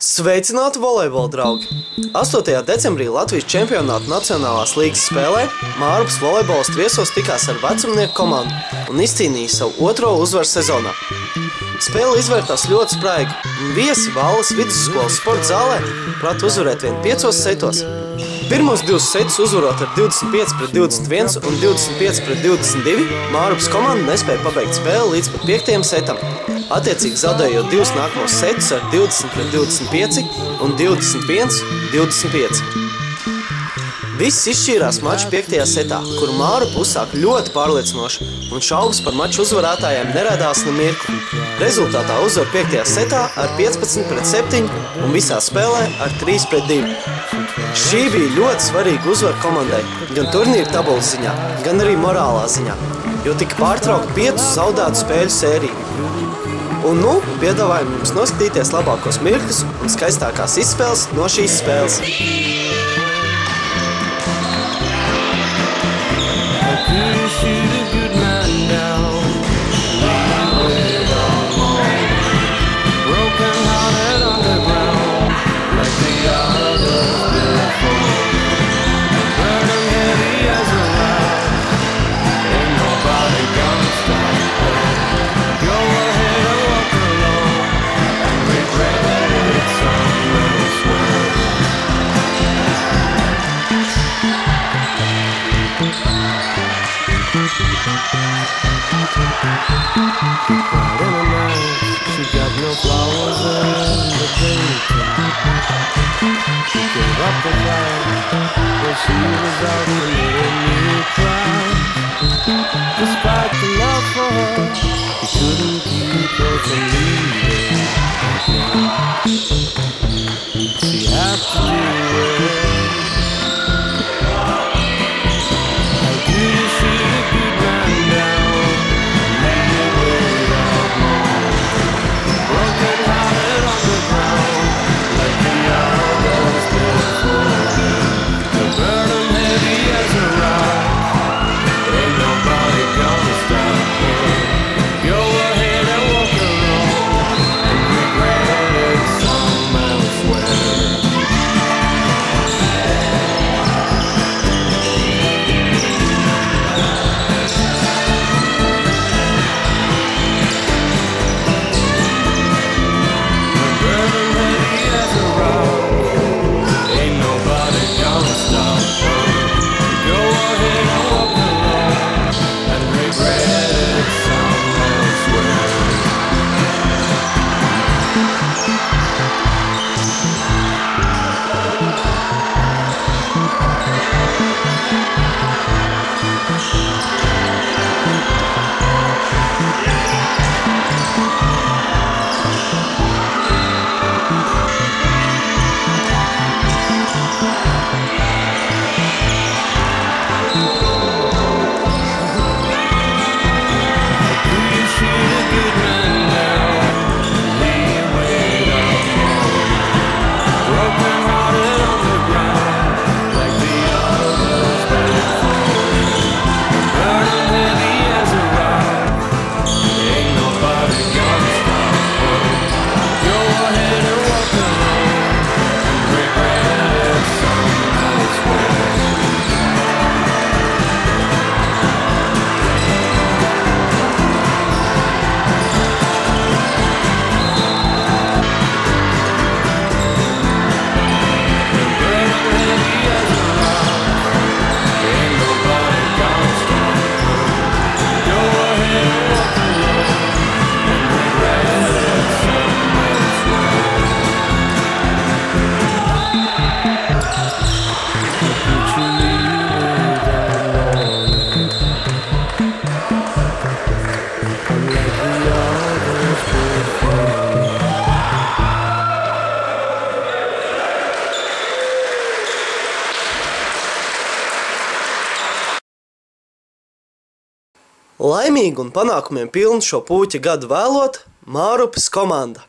Sveicināti volejbola draugi! 8. decembrī Latvijas čempionāta Nacionālās līgas spēlē Mārupas volejbolisti viesos tikās ar vecumnieku komandu un izcīnīja savu otro uzvaru sezonā. Spēle izvērtās ļoti spraigi, un viesi Valles vidusskolas sporta zālē prata uzvarēt vien 5 setos. Pirmos 2 setus uzvarot ar 25-21 un 25-22, Mārupas komanda nespēja pabeigt spēli līdz pat 5. setam, attiecīgi zaudējot 2 nākamos setus ar 20-25 un 21-25. Viss izšķīrās mača 5. setā, kuru Mārupa uzsāka ļoti pārliecinoši, un šaubas par maču uzvarētājiem neradās ne mirkli. Rezultātā uzvar 5. setā ar 15-7 un visā spēlē ar 3-2. Šī bija ļoti svarīga uzvara komandai, gan turnīra tabulas ziņā, gan arī morālā ziņā, jo tika pārtraukta 5 zaudētu spēļu sērija. Un piedāvājam jums noskatīties labākos mirkļus un skaistākās izspēles no šīs spēles. She got no flowers in the daytime. She gave up the fight, but she was out to let a new crowd. Despite the love for her, he couldn't keep her from leaving. She had to do it. Laimīgu un panākumiem pilnu šo puķa gadu vēlot Mārupas komanda!